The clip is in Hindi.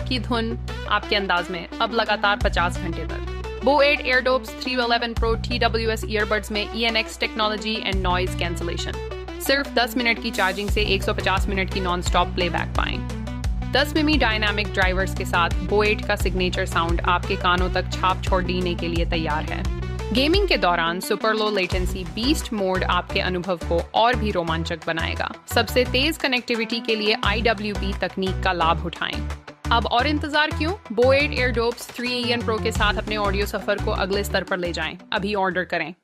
आपकी धुन आपके अंदाज में, अब लगातार 50 घंटे तक। Bose AirDops 311 Pro TWS earbuds में ENX technology and noise cancellation. सिर्फ 10 मिनट की चार्जिंग से 150 मिनट की नॉन स्टॉप प्लेबैक पाएं। 10 मिमी डायनामिक ड्राइवर्स के साथ Bose का सिग्नेचर साउंड आपके कानों तक छाप छोड़ देने के लिए तैयार है। गेमिंग के दौरान super low latency beast mode आपके अनुभव को और भी रोमांचक बनाएगा। सबसे तेज कनेक्टिविटी के लिए IWP तकनीक का लाभ उठाएं। अब और इंतजार क्यों? Bose AirDops 3 Pro के साथ अपने ऑडियो सफर को अगले स्तर पर ले जाएं। अभी ऑर्डर करें।